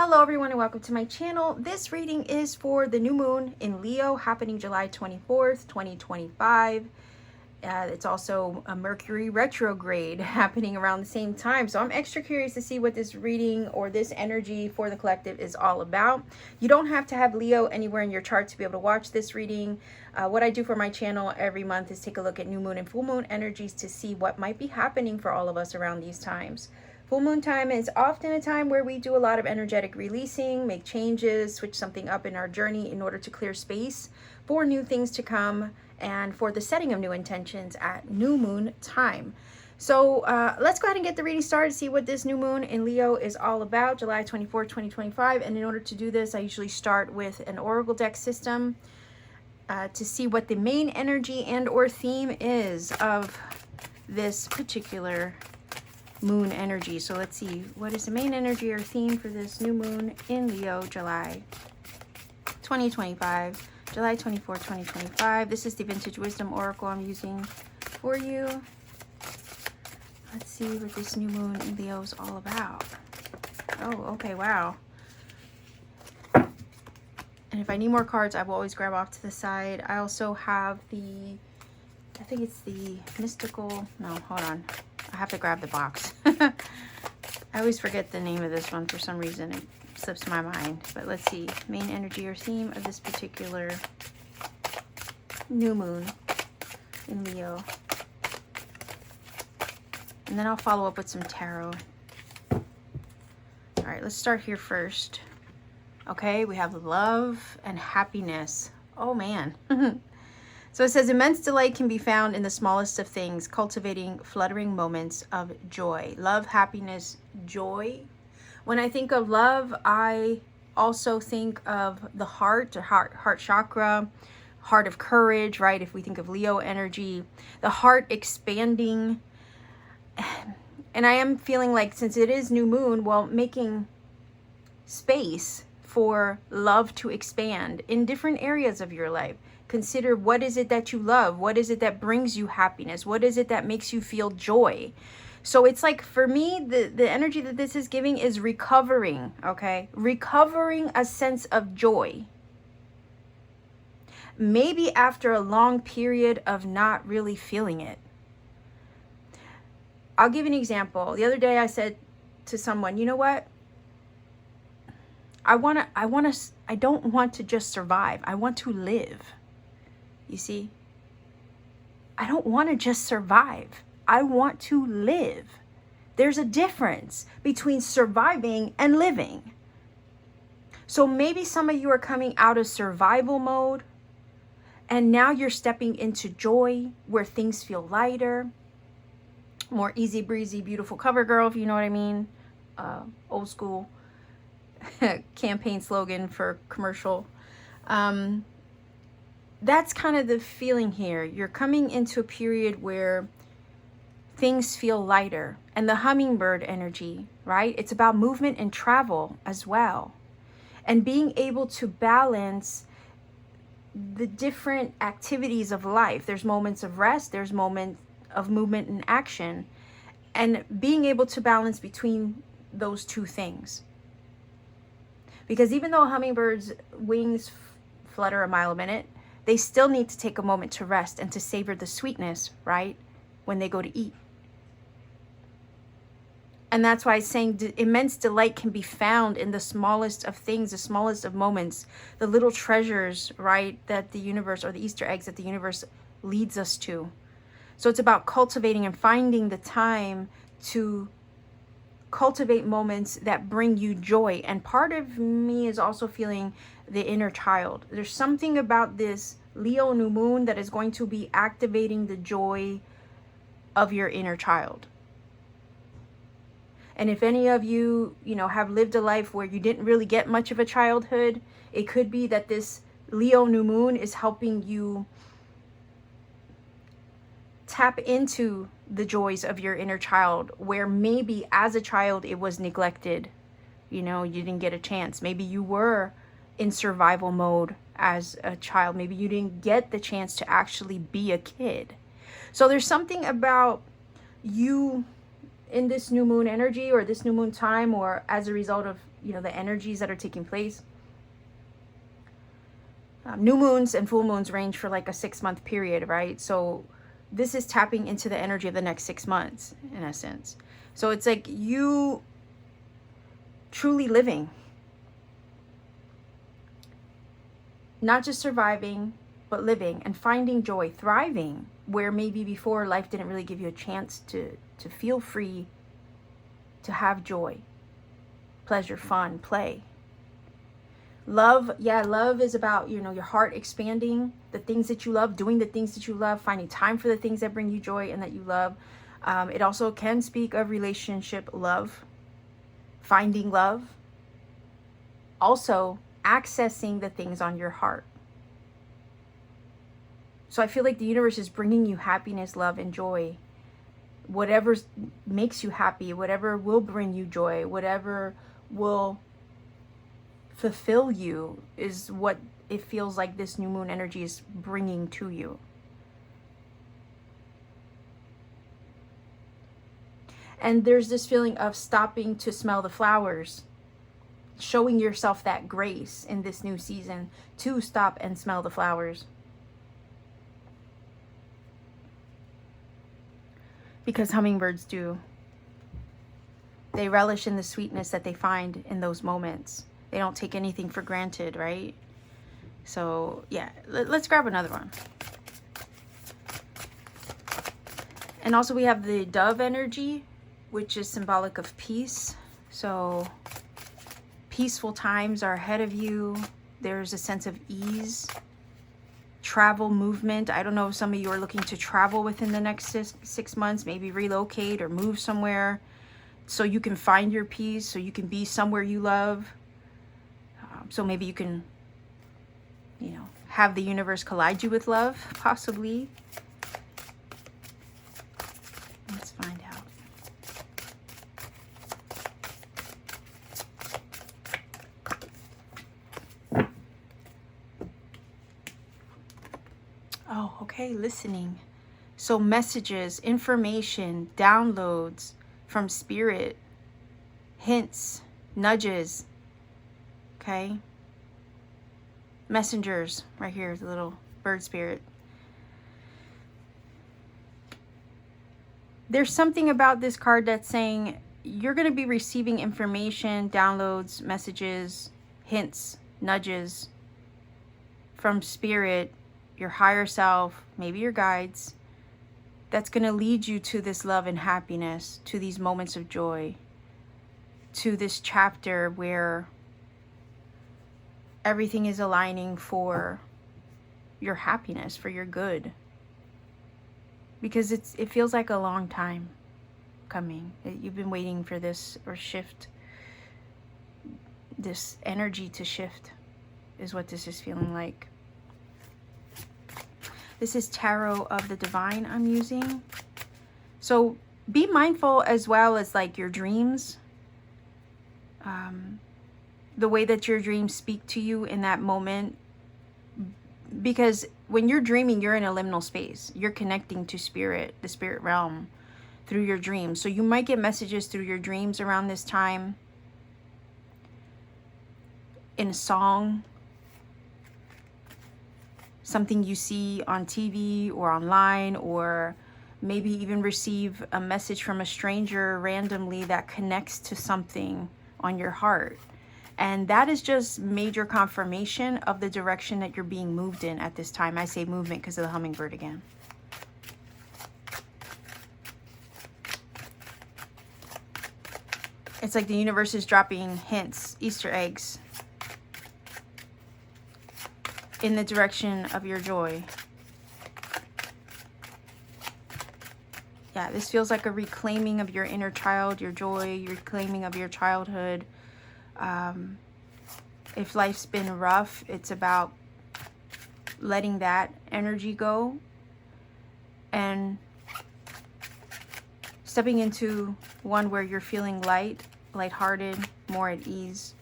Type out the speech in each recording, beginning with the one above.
Hello everyone and welcome to my channel. This reading is for the new moon in Leo happening July 24th, 2025. It's also a Mercury retrograde happening around the same time. So I'm extra curious to see what this reading or this energy for the collective is all about. You don't have to have Leo anywhere in your chart to be able to watch this reading. What I do for my channel every month is take a look at new moon and full moon energies to see what might be happening for all of us around these times. Full moon time is often a time where we do a lot of energetic releasing, make changes, switch something up in our journey in order to clear space for new things to come and for the setting of new intentions at new moon time. So let's go ahead and get the reading started, see what this new moon in Leo is all about, July 24, 2025. And in order to do this, I usually start with an oracle deck system to see what the main energy and or theme is of this particular moon energy. So let's see, what is the main energy or theme for this new moon in Leo, July 2025, July 24, 2025. This is the Vintage Wisdom Oracle I'm using for you. Let's see what this new moon in Leo is all about. Oh, okay, wow. And if I need more cards, I will always grab off to the side. I also have the, I think it's the mystical, no, hold on. I have to grab the box. I always forget the name of this one for some reason. It slips my mind. But let's see. Main energy or theme of this particular new moon in Leo. And then I'll follow up with some tarot. All right, let's start here first. Okay, we have love and happiness. Oh, man. So it says, immense delight can be found in the smallest of things, cultivating fluttering moments of joy. Love, happiness, joy. When I think of love, I also think of the heart, or heart chakra, heart of courage, right? If we think of Leo energy, the heart expanding. And I am feeling like, since it is new moon, well, making space for love to expand in different areas of your life. Consider, what is it that you love? What is it that brings you happiness? What is it that makes you feel joy? So it's like, for me, the energy that this is giving is recovering, okay? Recovering a sense of joy. Maybe after a long period of not really feeling it. I'll give you an example. The other day I said to someone, you know what? I don't want to just survive. I want to live. You see, I don't want to just survive. I want to live. There's a difference between surviving and living. So maybe some of you are coming out of survival mode and now you're stepping into joy where things feel lighter, more easy breezy, beautiful cover girl, if you know what I mean. Old school campaign slogan for commercial. That's kind of the feeling here. You're coming into a period where things feel lighter. And the hummingbird energy, right? It's about movement and travel as well. And being able to balance the different activities of life. There's moments of rest. There's moments of movement and action. And being able to balance between those two things. Because even though hummingbirds' wings flutter a mile a minute, they still need to take a moment to rest and to savor the sweetness, right? When they go to eat. And that's why it's saying immense delight can be found in the smallest of things, the smallest of moments, the little treasures, right? That the universe, or the Easter eggs that the universe leads us to. So it's about cultivating and finding the time to cultivate moments that bring you joy. And part of me is also feeling the inner child. There's something about this Leo new moon that is going to be activating the joy of your inner child. And if any of you, have lived a life where you didn't really get much of a childhood, it could be that this Leo new moon is helping you tap into the joys of your inner child, where maybe as a child it was neglected. You didn't get a chance. Maybe you were in survival mode as a child. Maybe you didn't get the chance to actually be a kid. So there's something about you in this new moon energy, or this new moon time, or as a result of you know, the energies that are taking place. New moons and full moons range for like a 6-month period, right? So this is tapping into the energy of the next 6 months, in a sense. So it's like you truly living, not just surviving, but living and finding joy, thriving, where maybe before life didn't really give you a chance to feel free, to have joy, pleasure, fun, play. Love, yeah, love is about, you know, your heart expanding, the things that you love, doing the things that you love, finding time for the things that bring you joy and that you love. It also can speak of relationship love, finding love, also accessing the things on your heart. So I feel like the universe is bringing you happiness, love, and joy. Whatever makes you happy, whatever will bring you joy, whatever will fulfill you is what it feels like this new moon energy is bringing to you. And there's this feeling of stopping to smell the flowers, showing yourself that grace in this new season to stop and smell the flowers. Because hummingbirds do. They relish in the sweetness that they find in those moments. They don't take anything for granted, right? So yeah, let's grab another one. And also we have the dove energy, which is symbolic of peace. So peaceful times are ahead of you. There's a sense of ease, travel, movement. I don't know if some of you are looking to travel within the next 6 months, maybe relocate or move somewhere so you can find your peace, so you can be somewhere you love. So maybe you can, you know, have the universe collide you with love, possibly. Let's find out. Oh, okay, listening. So messages, information, downloads from spirit, hints, nudges, okay? Messengers, right here, the little bird spirit. There's something about this card that's saying you're going to be receiving information, downloads, messages, hints, nudges from spirit, your higher self, maybe your guides, that's going to lead you to this love and happiness, to these moments of joy, to this chapter where everything is aligning for your happiness, for your good. Because it feels like a long time coming. You've been waiting for this, or shift, this energy to shift is what this is feeling like. This is Tarot of the Divine I'm using. So be mindful as well as like your dreams. The way that your dreams speak to you in that moment. Because when you're dreaming, you're in a liminal space. You're connecting to spirit, the spirit realm, through your dreams. So you might get messages through your dreams around this time. In a song. Something you see on TV or online, or maybe even receive a message from a stranger randomly that connects to something on your heart. And that is just major confirmation of the direction that you're being moved in at this time. I say movement because of the hummingbird again. It's like the universe is dropping hints, Easter eggs, in the direction of your joy. Yeah, this feels like a reclaiming of your inner child, your joy, your reclaiming of your childhood. If life's been rough, it's about letting that energy go and stepping into one where you're feeling lighthearted, more at ease.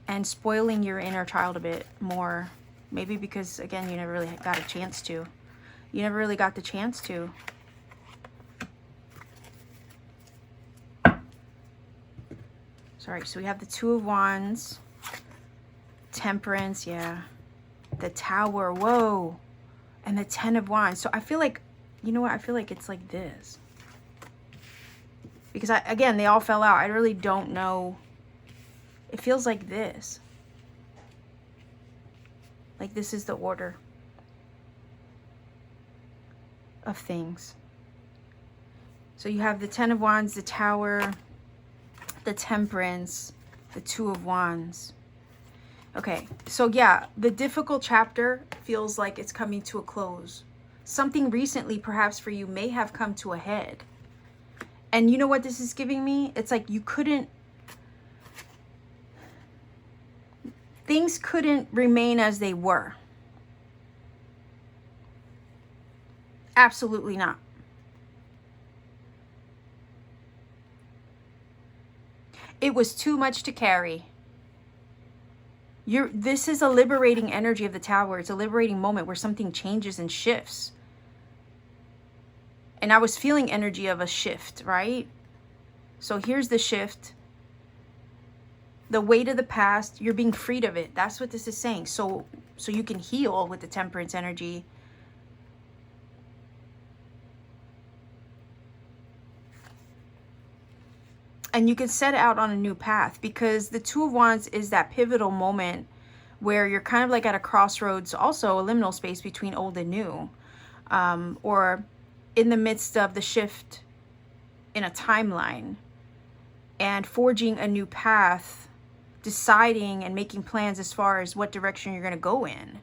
And spoiling your inner child a bit more. Maybe because, again, you never really got a chance to. You never really got the chance to. Sorry, so we have the Two of Wands, Temperance, yeah, the Tower, whoa, and the Ten of Wands. So I feel like, you know what, I feel like it's like this. Because, again, they all fell out. I really don't know. It feels like this. Like this is the order of things. So you have the Ten of Wands, the Tower, the Temperance, the Two of Wands. Okay, so yeah, the difficult chapter feels like it's coming to a close. Something recently, perhaps for you, may have come to a head. And you know what this is giving me? It's like you couldn't, things couldn't remain as they were. Absolutely not. It was too much to carry. This is a liberating energy of the Tower. It's a liberating moment where something changes and shifts. And I was feeling energy of a shift, right? So here's the shift. The weight of the past, you're being freed of it. That's what this is saying. So you can heal with the Temperance energy. And you can set out on a new path, because the Two of Wands is that pivotal moment where you're kind of like at a crossroads, also a liminal space between old and new, or in the midst of the shift in a timeline and forging a new path, deciding and making plans as far as what direction you're going to go in.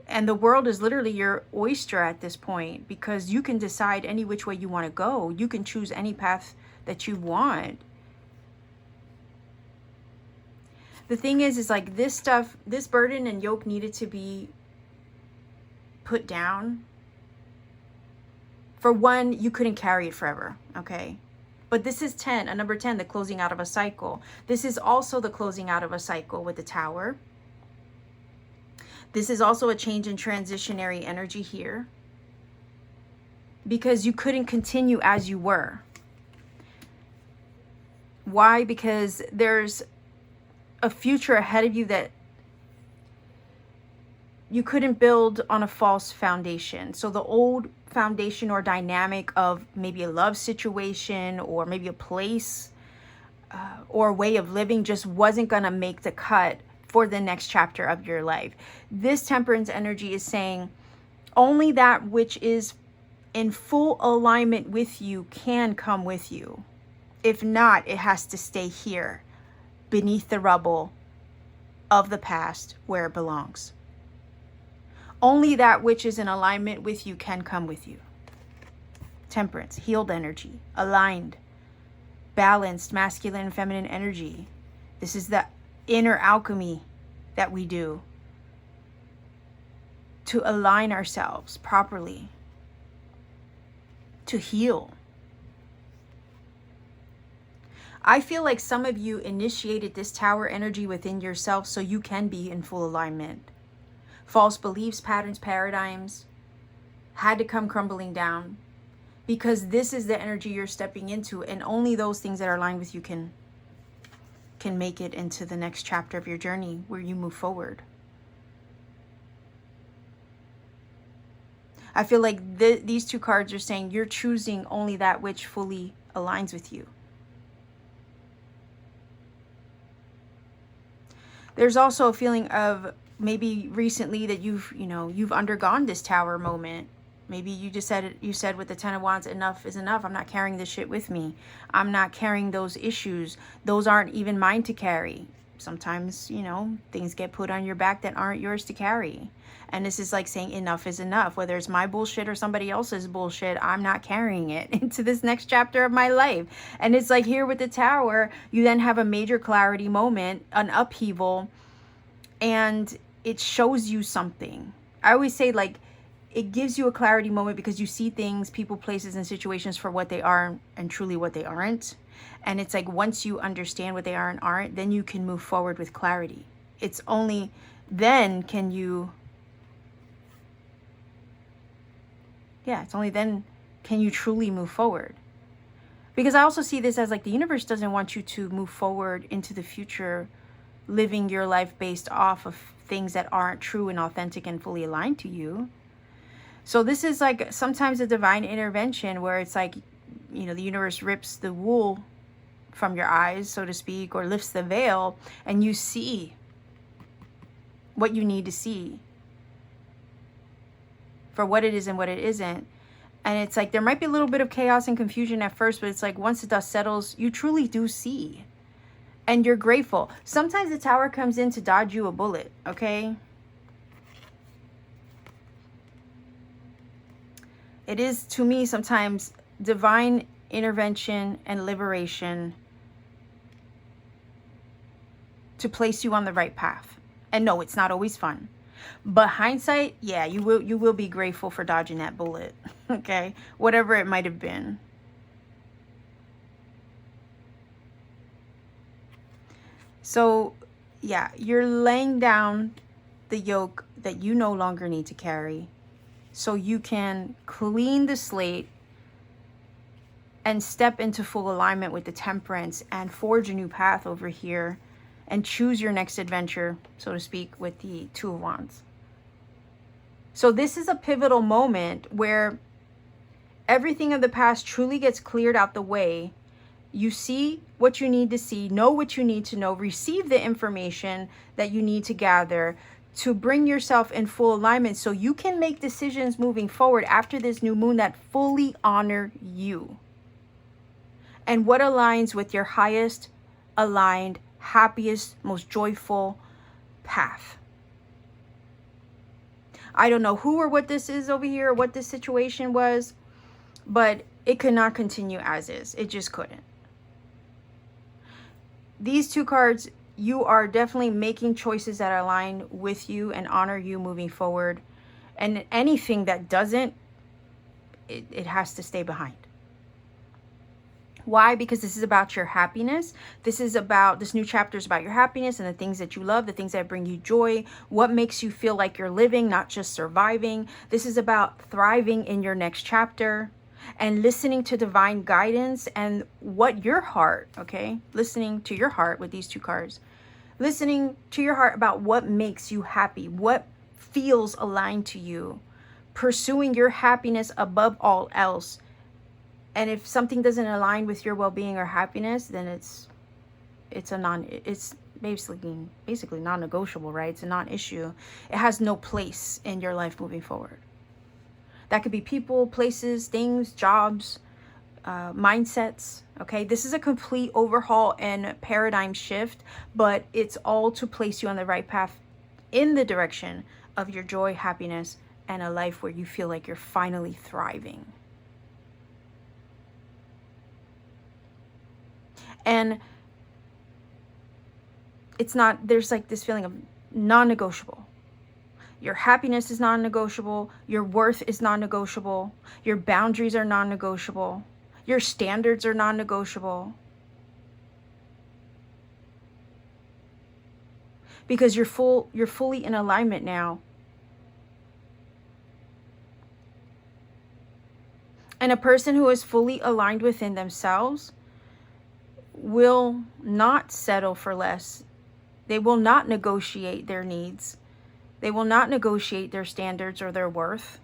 And the world is literally your oyster at this point, because you can decide any which way you want to go. You can choose any path that you want. The thing is like this stuff, this burden and yoke needed to be put down. For one, you couldn't carry it forever, okay? But this is 10, a number 10, the closing out of a cycle. This is also the closing out of a cycle with the Tower. This is also a change in transitionary energy here, because you couldn't continue as you were. Why? Because there's a future ahead of you that you couldn't build on a false foundation. So the old foundation or dynamic of maybe a love situation or maybe a place or a way of living just wasn't going to make the cut for the next chapter of your life. This Temperance energy is saying only that which is in full alignment with you can come with you. If not, it has to stay here beneath the rubble of the past where it belongs. Only that which is in alignment with you can come with you. Temperance, healed energy, aligned, balanced, masculine and feminine energy. This is the inner alchemy that we do to align ourselves properly, to heal. I feel like some of you initiated this Tower energy within yourself so you can be in full alignment. False beliefs, patterns, paradigms had to come crumbling down, because this is the energy you're stepping into, and only those things that are aligned with you can make it into the next chapter of your journey where you move forward. I feel like these two cards are saying you're choosing only that which fully aligns with you. There's also a feeling of maybe recently that you've undergone this Tower moment. Maybe you said with the Ten of Wands, enough is enough. I'm not carrying this shit with me. I'm not carrying those issues. Those aren't even mine to carry. Sometimes, things get put on your back that aren't yours to carry. And this is like saying enough is enough. Whether it's my bullshit or somebody else's bullshit, I'm not carrying it into this next chapter of my life. And it's like here with the Tower, you then have a major clarity moment, an upheaval, and it shows you something. I always say, like, it gives you a clarity moment because you see things, people, places, and situations for what they are and truly what they aren't. And it's like once you understand what they are and aren't, then you can move forward with clarity. It's only then can you truly move forward. Because I also see this as like the universe doesn't want you to move forward into the future living your life based off of things that aren't true and authentic and fully aligned to you. So this is like sometimes a divine intervention where it's like, you know, the universe rips the wool from your eyes, so to speak, or lifts the veil, and you see what you need to see for what it is and what it isn't. And it's like there might be a little bit of chaos and confusion at first, but it's like once the dust settles, you truly do see. And you're grateful. Sometimes the Tower comes in to dodge you a bullet, okay? It is, to me, sometimes divine intervention and liberation to place you on the right path. And no, it's not always fun. But hindsight, yeah, you will be grateful for dodging that bullet, okay? Whatever it might have been. So, yeah, you're laying down the yoke that you no longer need to carry so you can clean the slate and step into full alignment with the Temperance and forge a new path over here and choose your next adventure, so to speak, with the Two of Wands. So this is a pivotal moment where everything of the past truly gets cleared out the way. You see what you need to see, know what you need to know, receive the information that you need to gather to bring yourself in full alignment so you can make decisions moving forward after this new moon that fully honor you and what aligns with your highest aligned, happiest, most joyful path. I don't know who or what this is over here or what this situation was, but it could not continue as is. It just couldn't. These two cards, you are definitely making choices that align with you and honor you moving forward. And anything that doesn't, it has to stay behind. Why? Because this is about your happiness. This new chapter is about your happiness and the things that you love, the things that bring you joy, what makes you feel like you're living, not just surviving. This is about thriving in your next chapter and listening to divine guidance and what your heart, okay? Listening to your heart with these two cards. Listening to your heart about what makes you happy, what feels aligned to you. Pursuing your happiness above all else. And if something doesn't align with your well-being or happiness, then it's basically non-negotiable, right? It's a non-issue. It has no place in your life moving forward. That could be people, places, things, jobs, mindsets, okay? This is a complete overhaul and paradigm shift, but it's all to place you on the right path in the direction of your joy, happiness, and a life where you feel like you're finally thriving. And it's not, there's like this feeling of non-negotiable. Your happiness is non-negotiable. Your worth is non-negotiable. Your boundaries are non-negotiable. Your standards are non-negotiable. Because you're fully in alignment now. And a person who is fully aligned within themselves will not settle for less. They will not negotiate their needs. They will not negotiate their standards or their worth.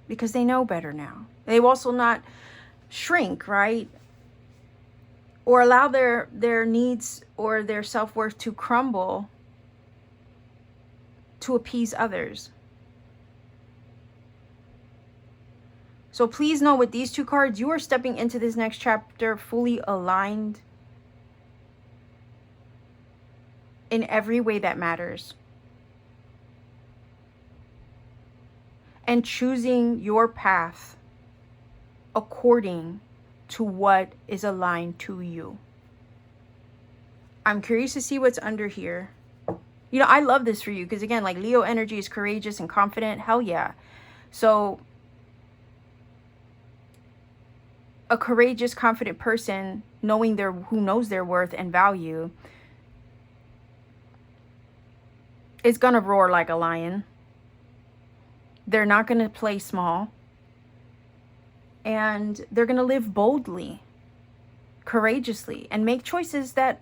Because they know better now. They will also not shrink, right? Or allow their needs or their self-worth to crumble to appease others. So please know with these two cards, you are stepping into this next chapter fully aligned in every way that matters. And choosing your path according to what is aligned to you. I'm curious to see what's under here. You know, I love this for you because again, like Leo energy is courageous and confident. Hell yeah. So a courageous, confident person who knows their worth and value is gonna roar like a lion. They're not going to play small. And they're going to live boldly, courageously, and make choices that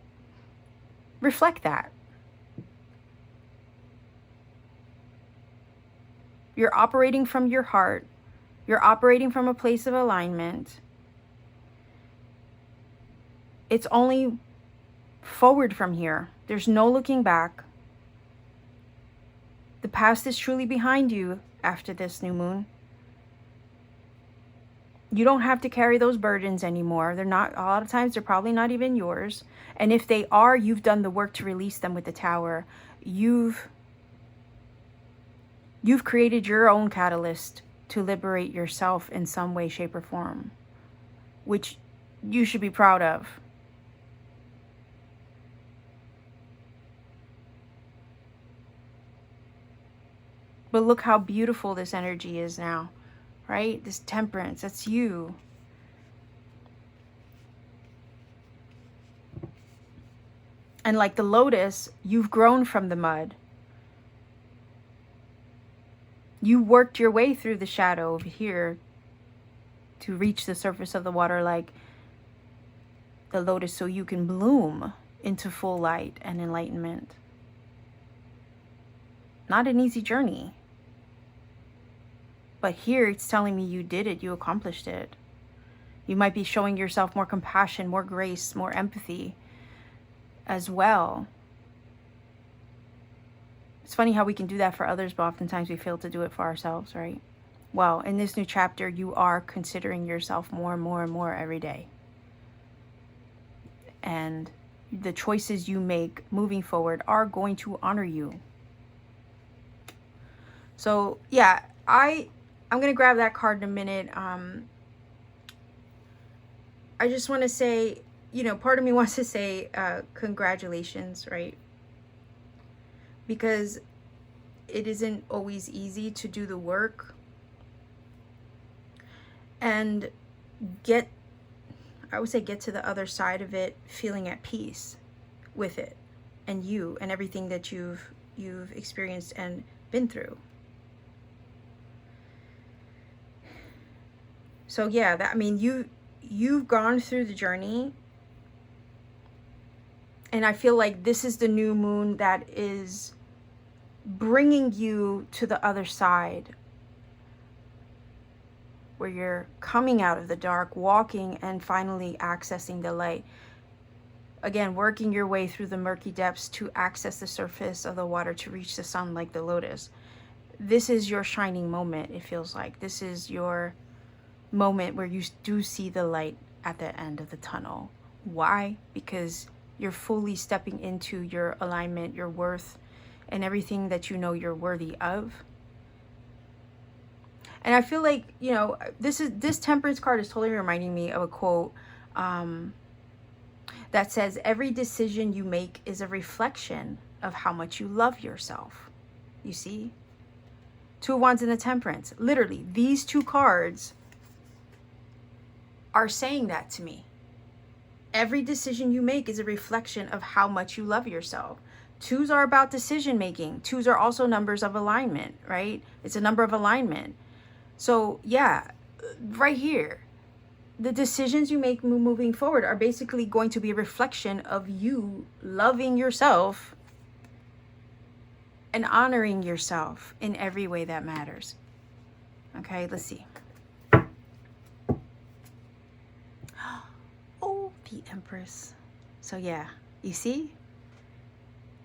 reflect that. You're operating from your heart. You're operating from a place of alignment. It's only forward from here. There's no looking back. The past is truly behind you after this new moon. You don't have to carry those burdens anymore. They're not, a lot of times they're probably not even yours. And if they are, you've done the work to release them with the Tower. You've created your own catalyst to liberate yourself in some way, shape, or form, which you should be proud of. But look how beautiful this energy is now, right? This temperance, that's you. And like the lotus, you've grown from the mud. You worked your way through the shadow over here to reach the surface of the water like the lotus, so you can bloom into full light and enlightenment. Not an easy journey. But here it's telling me you did it, you accomplished it. You might be showing yourself more compassion, more grace, more empathy as well. It's funny how we can do that for others, but oftentimes we fail to do it for ourselves, right? Well, in this new chapter, you are considering yourself more and more and more every day. And the choices you make moving forward are going to honor you. So, yeah, I'm going to grab that card in a minute. I just want to say, you know, part of me wants to say congratulations, right? Because it isn't always easy to do the work and get to the other side of it feeling at peace with it and you and everything that you've experienced and been through. So yeah, I mean, you've gone through the journey, and I feel like this is the new moon that is bringing you to the other side, where you're coming out of the dark, walking and finally accessing the light. Again, working your way through the murky depths to access the surface of the water to reach the sun like the lotus. This is your shining moment, it feels like. This is your moment where you do see the light at the end of the tunnel. Why? Because you're fully stepping into your alignment, your worth, and everything that you know you're worthy of. And I feel like, you know, this temperance card is totally reminding me of a quote that says, every decision you make is a reflection of how much you love yourself. You see? Two of Wands and the Temperance. Literally, these two cards are saying that to me. Every decision you make is a reflection of how much you love yourself. Twos are about decision making. Twos are also numbers of alignment, right? It's a number of alignment. So yeah, right here, the decisions you make moving forward are basically going to be a reflection of you loving yourself and honoring yourself in every way that matters. Okay, let's see. Oh, the Empress. So yeah, you see?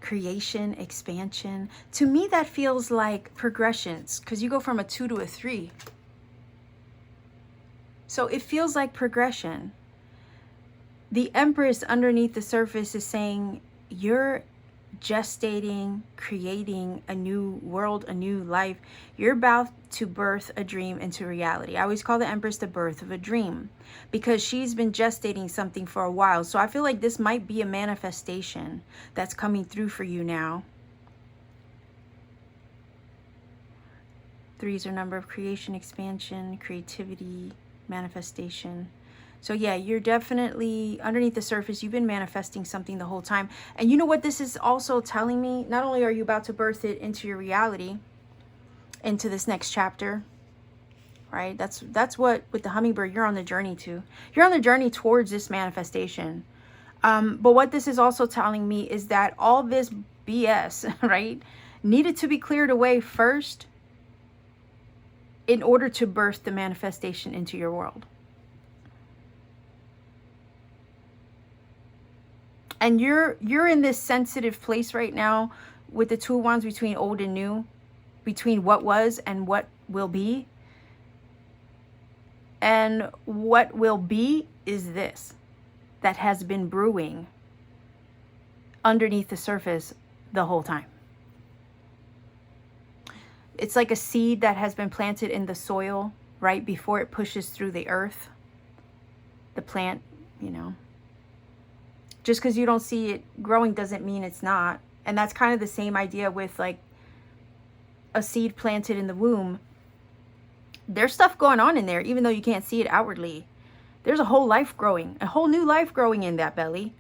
Creation, expansion. To me, that feels like progressions, because you go from a 2 to a 3. So it feels like progression. The Empress underneath the surface is saying you're gestating, creating a new world, a new life. You're about to birth a dream into reality. I always call the Empress the birth of a dream, because she's been gestating something for a while. So I feel like this might be a manifestation that's coming through for you now. Threes are number of creation, expansion, creativity, manifestation. So yeah, you're definitely underneath the surface. You've been manifesting something the whole time. And you know what this is also telling me? Not only are you about to birth it into your reality, into this next chapter, right? That's what, with the hummingbird, you're on the journey to. You're on the journey towards this manifestation. But what this is also telling me is that all this BS, right, needed to be cleared away first in order to birth the manifestation into your world. And you're in this sensitive place right now with the Two of Wands, between old and new, between what was and what will be. And what will be is this that has been brewing underneath the surface the whole time. It's like a seed that has been planted in the soil right before it pushes through the earth. The plant, you know. Just because you don't see it growing doesn't mean it's not. And that's kind of the same idea with like a seed planted in the womb. There's stuff going on in there, even though you can't see it outwardly. There's a whole life growing, a whole new life growing in that belly.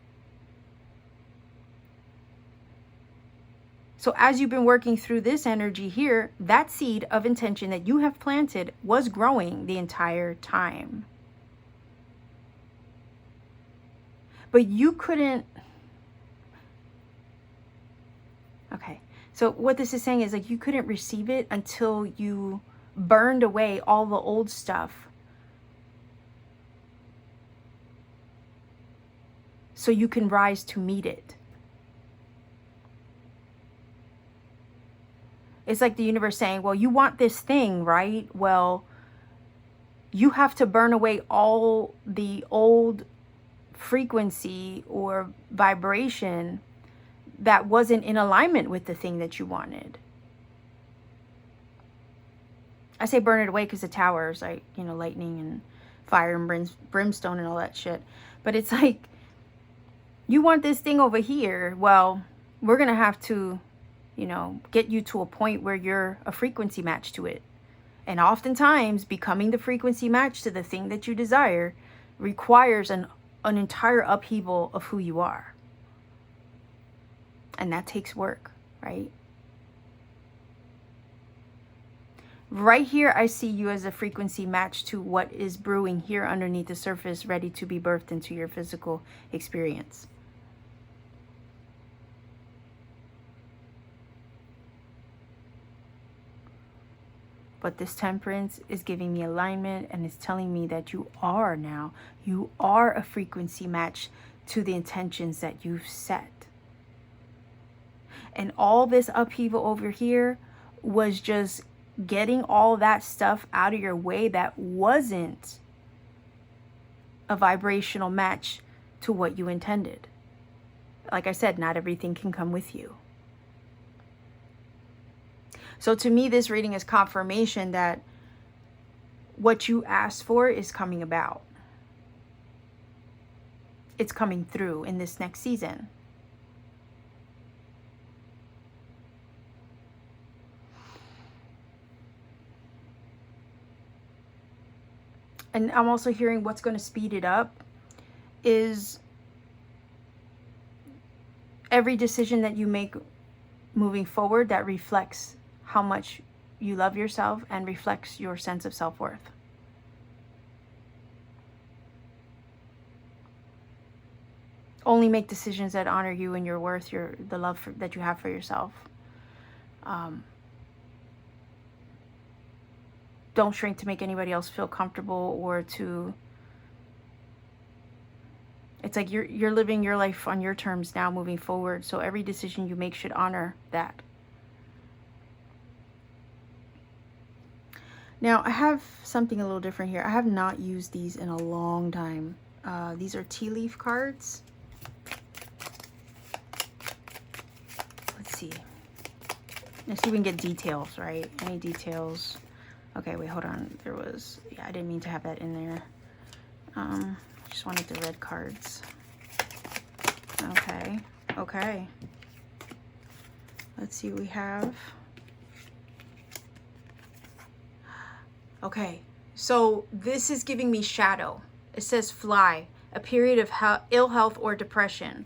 So as you've been working through this energy here, that seed of intention that you have planted was growing the entire time. But you couldn't. Okay. So what this is saying is like you couldn't receive it until you burned away all the old stuff. So you can rise to meet it. It's like the universe saying, well, you want this thing, right? Well, you have to burn away all the old frequency or vibration that wasn't in alignment with the thing that you wanted. I say burn it away because the tower is like, you know, lightning and fire and brimstone and all that shit. But it's like, you want this thing over here. Well, we're going to have to, you know, get you to a point where you're a frequency match to it. And oftentimes becoming the frequency match to the thing that you desire requires an entire upheaval of who you are. And that takes work, right? Right here, I see you as a frequency match to what is brewing here underneath the surface, ready to be birthed into your physical experience. But this temperance is giving me alignment and is telling me that you are a frequency match to the intentions that you've set. And all this upheaval over here was just getting all that stuff out of your way that wasn't a vibrational match to what you intended. Like I said, not everything can come with you. So to me, this reading is confirmation that what you asked for is coming about. It's coming through in this next season. And I'm also hearing what's going to speed it up is every decision that you make moving forward that reflects how much you love yourself and reflects your sense of self-worth. Only make decisions that honor you and your worth, the love that you have for yourself. Don't shrink to make anybody else feel comfortable or to... It's like you're living your life on your terms now moving forward. So every decision you make should honor that. Now, I have something a little different here. I have not used these in a long time. These are tea leaf cards. Let's see. Let's see if we can get details, right? Any details? Okay, wait, hold on. There was... Yeah, I didn't mean to have that in there. Just wanted the red cards. Okay. Okay. Let's see what we have. Okay, so this is giving me shadow. It says fly, a period of ill health or depression.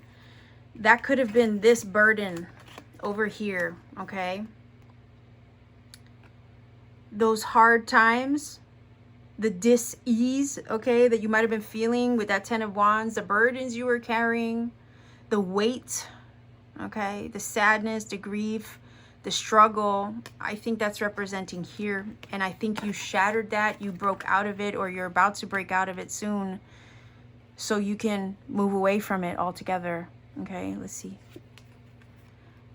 That could have been this burden over here, okay? those hard times, the dis-ease, okay, that you might have been feeling with that 10 of Wands, the burdens you were carrying, the weight, okay, the sadness, the grief, the struggle, I think that's representing here. And I think you shattered that, you broke out of it, or you're about to break out of it soon, so you can move away from it altogether. Okay, let's see.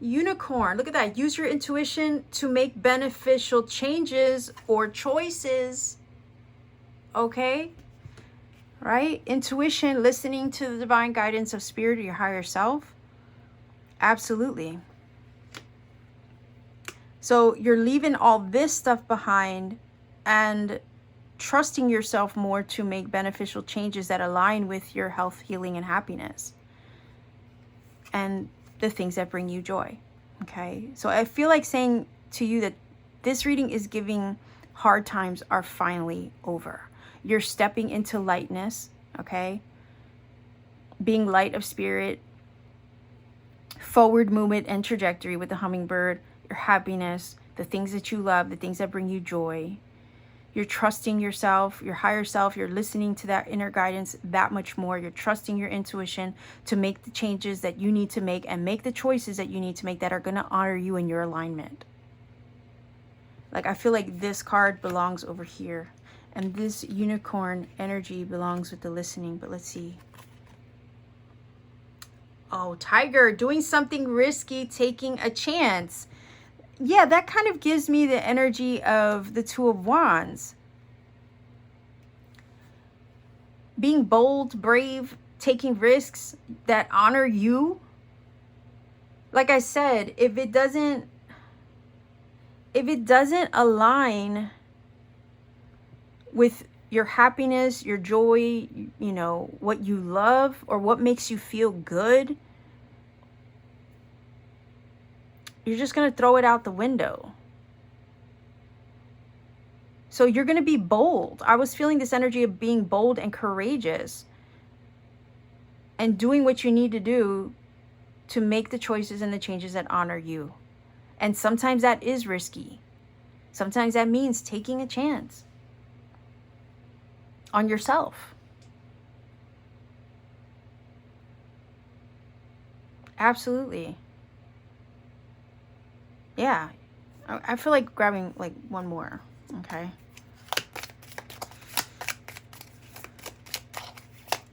Unicorn, look at that. Use your intuition to make beneficial changes or choices. Okay, right? Intuition, listening to the divine guidance of spirit or your higher self. Absolutely. So you're leaving all this stuff behind and trusting yourself more to make beneficial changes that align with your health, healing, and happiness, and the things that bring you joy. Okay, so I feel like saying to you that this reading is giving hard times are finally over. You're stepping into lightness, okay? Being light of spirit, forward movement and trajectory with the hummingbird, your happiness, the things that you love, the things that bring you joy. You're trusting yourself, your higher self. You're listening to that inner guidance that much more. You're trusting your intuition to make the changes that you need to make and make the choices that you need to make that are going to honor you in your alignment. Like, I feel like this card belongs over here, and this unicorn energy belongs with the listening. But let's see. Oh, tiger, doing something risky, taking a chance. Yeah, that kind of gives me the energy of the Two of Wands. Being bold, brave, taking risks that honor you. Like I said, if it doesn't align with your happiness, your joy, you know, what you love or what makes you feel good, you're just going to throw it out the window. So you're going to be bold. I was feeling this energy of being bold and courageous and doing what you need to do to make the choices and the changes that honor you. And sometimes that is risky. Sometimes that means taking a chance on yourself. Absolutely. Yeah, I feel like grabbing like one more. Okay.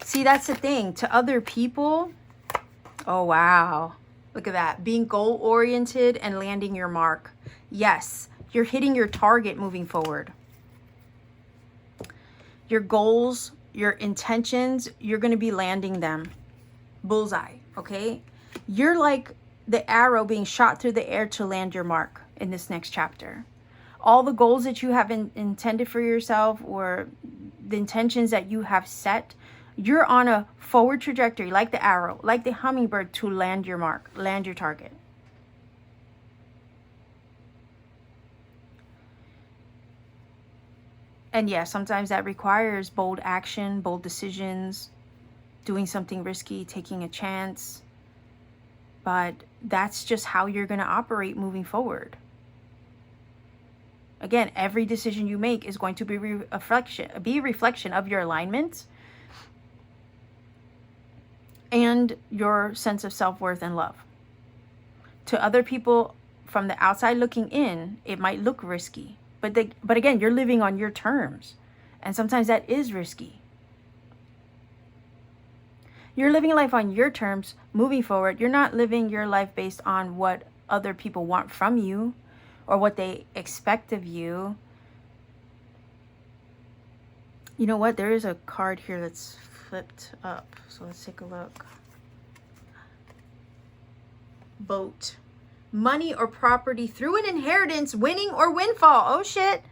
See, that's the thing. To other people, oh wow, look at that. Being goal-oriented and landing your mark. Yes, you're hitting your target moving forward. Your goals, your intentions, you're going to be landing them. Bullseye, okay? You're like the arrow being shot through the air to land your mark in this next chapter. All the goals that you have intended for yourself, or the intentions that you have set, you're on a forward trajectory, like the arrow, like the hummingbird, to land your mark, land your target. And yeah, sometimes that requires bold action, bold decisions, doing something risky, taking a chance. But that's just how you're going to operate moving forward. Again, every decision you make is going to be a reflection of your alignment and your sense of self-worth and love. To other people from the outside looking in, it might look risky. But again, you're living on your terms. And sometimes that is risky. You're living life on your terms, moving forward. You're not living your life based on what other people want from you or what they expect of you. You know what? There is a card here that's flipped up. So let's take a look. Boat. Money or property through an inheritance, winning or windfall. Oh shit.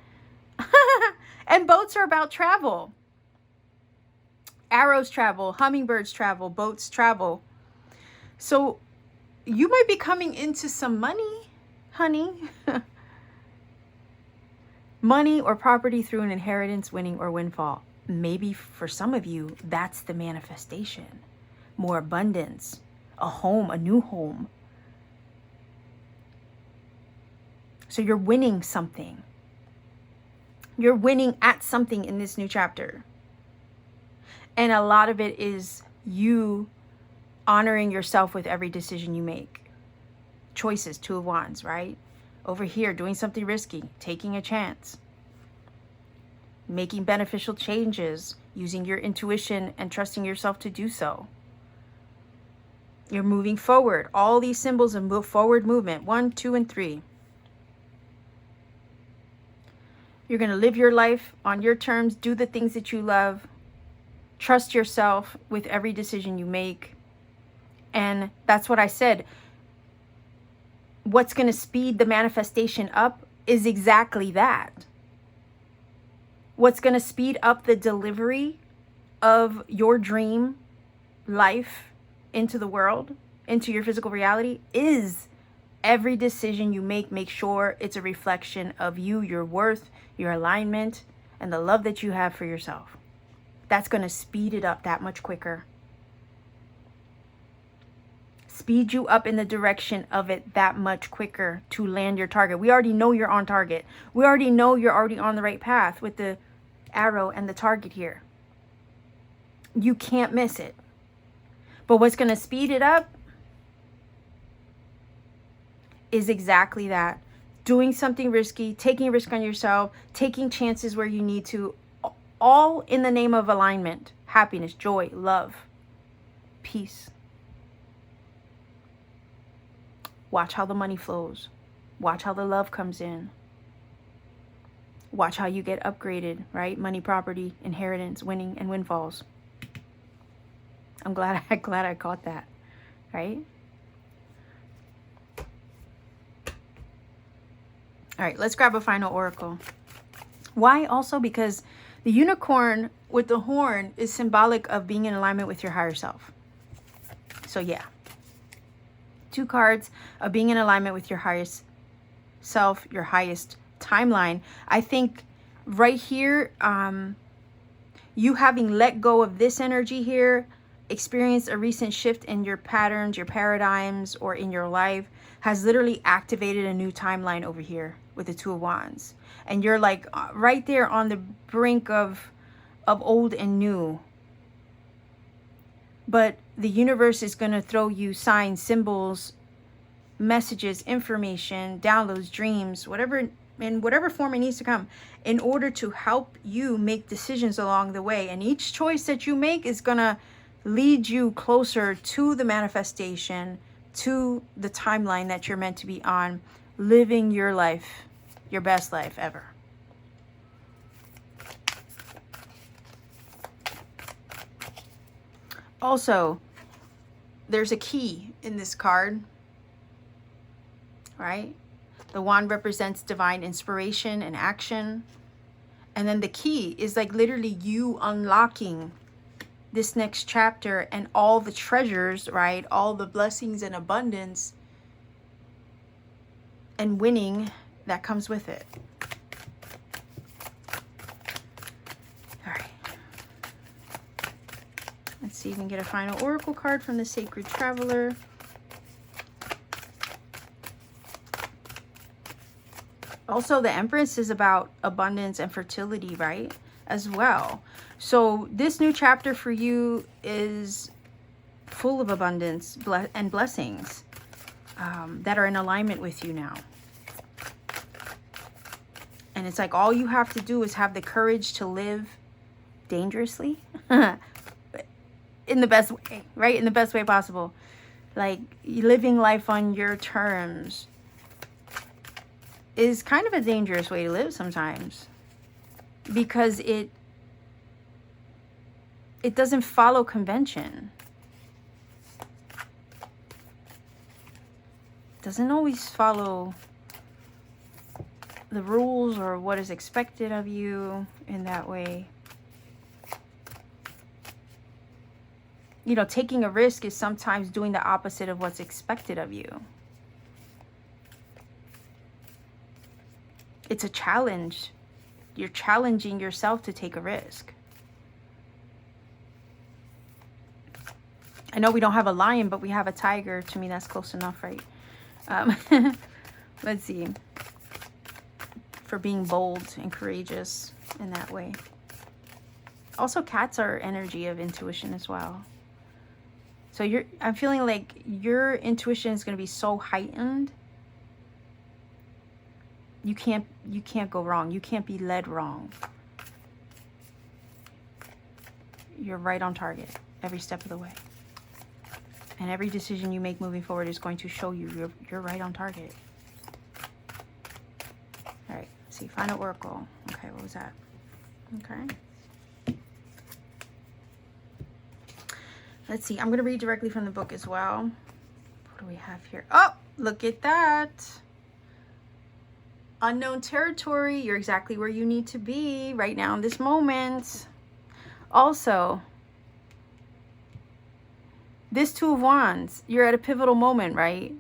And boats are about travel. Arrows travel, hummingbirds travel, boats travel. So you might be coming into some money, honey. Money or property through an inheritance, winning or windfall. Maybe for some of you, that's the manifestation. More abundance, a home, a new home. So you're winning something. You're winning at something in this new chapter. And a lot of it is you honoring yourself with every decision you make. Choices, Two of Wands, right? Over here, doing something risky, taking a chance, making beneficial changes, using your intuition and trusting yourself to do so. You're moving forward. All these symbols of forward movement, 1, 2, and 3. You're going to live your life on your terms, do the things that you love, trust yourself with every decision you make. And that's what I said. What's going to speed the manifestation up is exactly that. What's going to speed up the delivery of your dream life into the world, into your physical reality, is every decision you make sure it's a reflection of you, your worth, your alignment, and the love that you have for yourself. That's going to speed it up that much quicker. Speed you up in the direction of it that much quicker to land your target. We already know you're on target. We already know you're already on the right path with the arrow and the target here. You can't miss it. But what's going to speed it up is exactly that. Doing something risky, taking a risk on yourself, taking chances where you need to, all in the name of alignment, happiness, joy, love, peace. Watch how the money flows. Watch how the love comes in. Watch how you get upgraded, right? Money, property, inheritance, winning, and windfalls. I'm glad I caught that, right? All right, let's grab a final oracle. Why? Also because the unicorn with the horn is symbolic of being in alignment with your higher self. So yeah. 2 cards of being in alignment with your highest self, your highest timeline. I think right here, you having let go of this energy here, experienced a recent shift in your patterns, your paradigms, or in your life, has literally activated a new timeline over here with the 2 of Wands. And you're like right there on the brink of old and new. But the universe is going to throw you signs, symbols, messages, information, downloads, dreams, whatever, in whatever form it needs to come, in order to help you make decisions along the way. And each choice that you make is going to lead you closer to the manifestation, to the timeline that you're meant to be on, living your life, your best life ever. Also, there's a key in this card, right? The wand represents divine inspiration and action. And then the key is like literally you unlocking this next chapter and all the treasures, right? All the blessings and abundance and winning that comes with it. All right. Let's see if we can get a final oracle card from the Sacred Traveler. Also, the Empress is about abundance and fertility, right? As well. So this new chapter for you is full of abundance and blessings that are in alignment with you now. And it's like all you have to do is have the courage to live dangerously. In the best way, right? In the best way possible. Like living life on your terms is kind of a dangerous way to live sometimes, because it doesn't follow convention. It doesn't always follow the rules or what is expected of you in that way. You know, taking a risk is sometimes doing the opposite of what's expected of you. It's a challenge. You're challenging yourself to take a risk. I know we don't have a lion, but we have a tiger. To me, that's close enough, right? Let's see. for being bold and courageous in that way. Also, cats are energy of intuition as well. So I'm feeling like your intuition is going to be so heightened. You can't go wrong. You can't be led wrong. You're right on target every step of the way. And every decision you make moving forward is going to show you you're right on target. All right, let's see, final oracle. Okay, what was that? Okay. Let's see, I'm going to read directly from the book as well. What do we have here? Oh, look at that. Unknown territory. You're exactly where you need to be right now in this moment. Also, this Two of Wands, you're at a pivotal moment, right?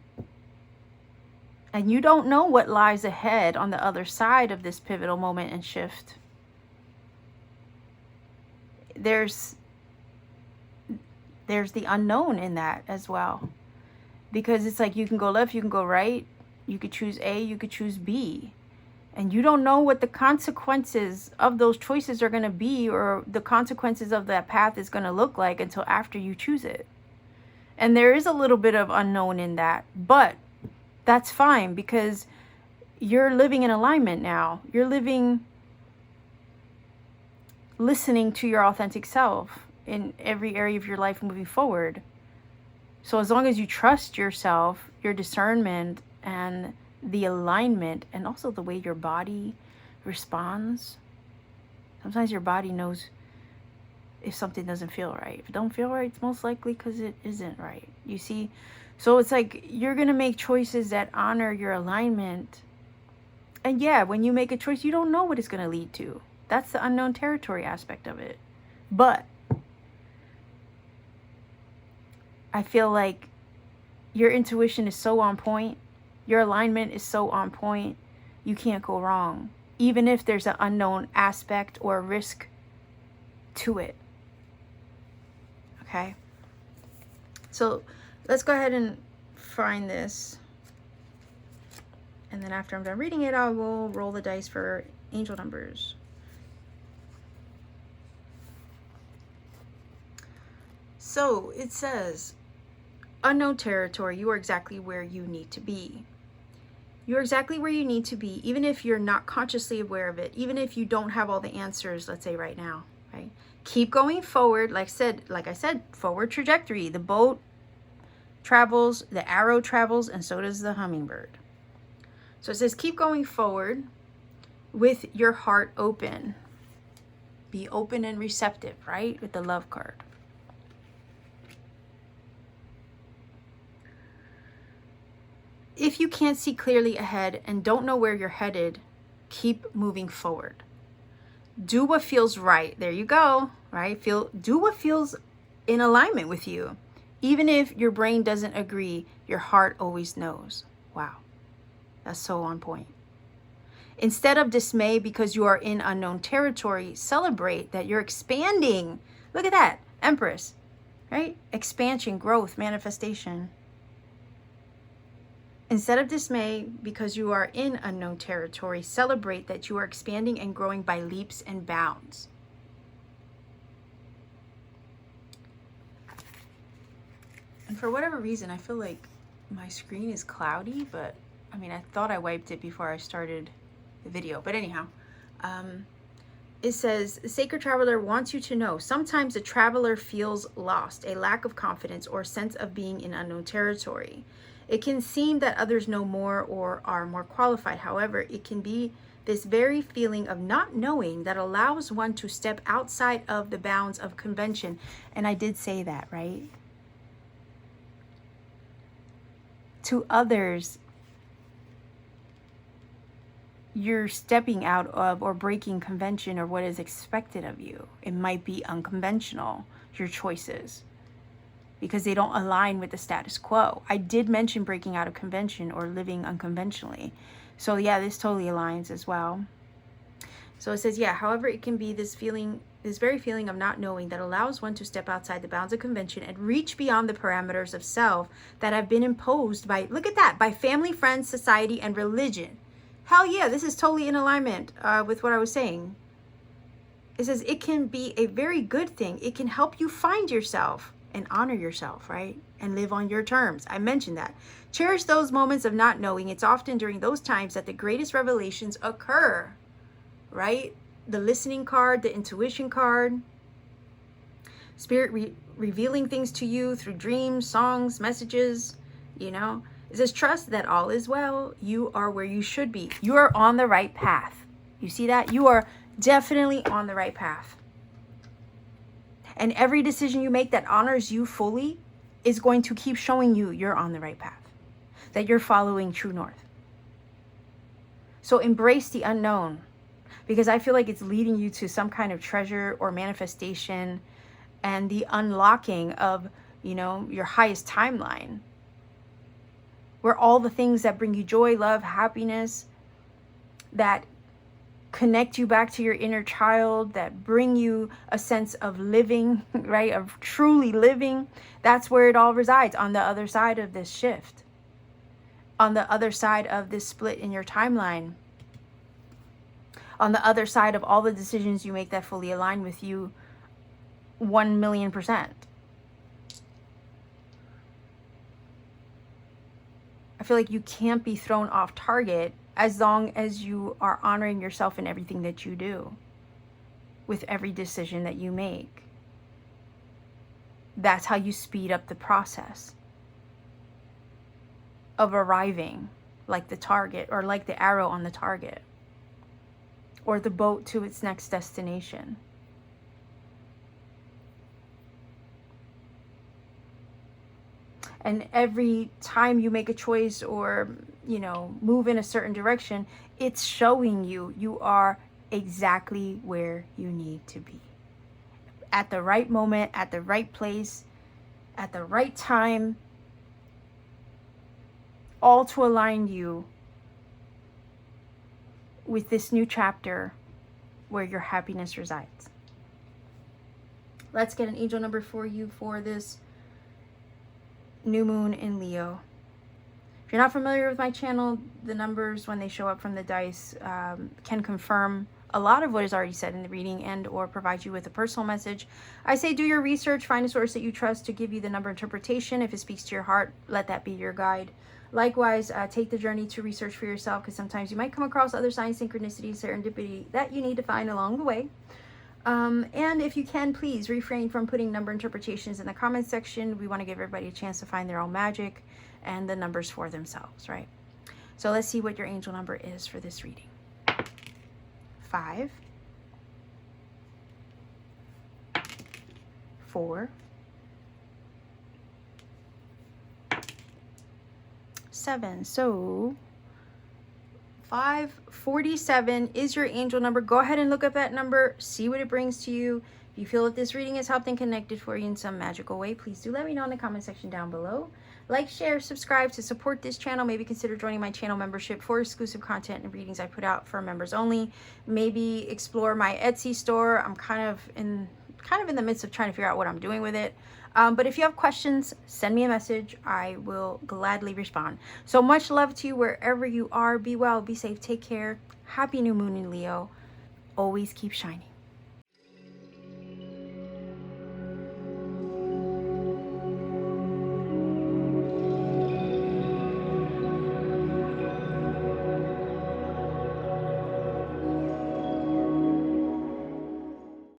And you don't know what lies ahead on the other side of this pivotal moment and shift. There's the unknown in that as well. Because it's like you can go left, you can go right. You could choose A, you could choose B. And you don't know what the consequences of those choices are going to be, or the consequences of that path is going to look like until after you choose it. And there is a little bit of unknown in that, but that's fine because you're living in alignment now. You're listening to your authentic self in every area of your life moving forward. So as long as you trust yourself, your discernment, and the alignment, and also the way your body responds. Sometimes your body knows if something doesn't feel right. If it don't feel right, it's most likely because it isn't right. You see? So it's like you're going to make choices that honor your alignment. And yeah, when you make a choice, you don't know what it's going to lead to. That's the unknown territory aspect of it. But I feel like your intuition is so on point. Your alignment is so on point. You can't go wrong. Even if there's an unknown aspect or risk to it. Okay? So let's go ahead and find this. And then after I'm done reading it, I will roll the dice for angel numbers. So it says, unknown territory, you are exactly where you need to be. You're exactly where you need to be, even if you're not consciously aware of it, even if you don't have all the answers, let's say right now, right? Keep going forward. Like I said, forward trajectory. The boat travels, the arrow travels, and so does the hummingbird. So it says, keep going forward with your heart open. Be open and receptive, right? With the love card. If you can't see clearly ahead and don't know where you're headed, keep moving forward. Do what feels right. There you go, right? Do what feels in alignment with you. Even if your brain doesn't agree, your heart always knows. Wow, that's so on point. Instead of dismay because you are in unknown territory, celebrate that you're expanding. Look at that, Empress, right? Expansion, growth, manifestation. Instead of dismay because you are in unknown territory, celebrate that you are expanding and growing by leaps and bounds. And for whatever reason, I feel like my screen is cloudy, but I mean, I thought I wiped it before I started the video. But anyhow, it says, the sacred traveler wants you to know, sometimes a traveler feels lost, a lack of confidence, or sense of being in unknown territory. It can seem that others know more or are more qualified. However, it can be this very feeling of not knowing that allows one to step outside of the bounds of convention. And I did say that, right? To others, you're stepping out of or breaking convention or what is expected of you. It might be unconventional, your choices, because they don't align with the status quo. I did mention breaking out of convention or living unconventionally. So yeah, this totally aligns as well. So it says, yeah, however, it can be this very feeling of not knowing that allows one to step outside the bounds of convention and reach beyond the parameters of self that have been imposed by, look at that, by family, friends, society, and religion. Hell yeah, this is totally in alignment with what I was saying. It says it can be a very good thing. It can help you find yourself and honor yourself, right? And live on your terms. I mentioned that. Cherish those moments of not knowing. It's often during those times that the greatest revelations occur, right? The listening card, the intuition card. Spirit revealing things to you through dreams, songs, messages, you know. It says trust that all is well. You are where you should be. You are on the right path. You see that? You are definitely on the right path. And every decision you make that honors you fully is going to keep showing you you're on the right path, that you're following true north. So embrace the unknown, because I feel like it's leading you to some kind of treasure or manifestation and the unlocking of, you know, your highest timeline, where all the things that bring you joy, love, happiness, that connect you back to your inner child, that bring you a sense of living, right? Of truly living. That's where it all resides, on the other side of this shift, on the other side of this split in your timeline, on the other side of all the decisions you make that fully align with you 1,000,000%. I feel like you can't be thrown off target as long as you are honoring yourself in everything that you do, with every decision that you make. That's how you speed up the process of arriving, like the target, or like the arrow on the target, or the boat to its next destination. And every time you make a choice or, you know, move in a certain direction, it's showing you you are exactly where you need to be. At the right moment, at the right place, at the right time, all to align you with this new chapter where your happiness resides. Let's get an angel number for you for this new moon in Leo. If you're not familiar with my channel, the numbers when they show up from the dice can confirm a lot of what is already said in the reading and or provide you with a personal message. I say do your research, find a source that you trust to give you the number interpretation. If it speaks to your heart, let that be your guide. Likewise, take the journey to research for yourself, because sometimes you might come across other signs, synchronicities, serendipity that you need to find along the way. And if you can, please refrain from putting number interpretations in the comments section. We want to give everybody a chance to find their own magic and the numbers for themselves, right? So let's see what your angel number is for this reading. 5, 4, 7. So 547 is your angel number. Go ahead and look up that number, see what it brings to you. If you feel that this reading has helped and connected for you in some magical way, please do let me know in the comment section down below. Like, share, subscribe to support this channel. Maybe consider joining my channel membership for exclusive content and readings I put out for members only. Maybe explore my Etsy store. I'm kind of in the midst of trying to figure out what I'm doing with it. But if you have questions, send me a message. I will gladly respond. So much love to you wherever you are. Be well, be safe, take care. Happy new moon in Leo. Always keep shining.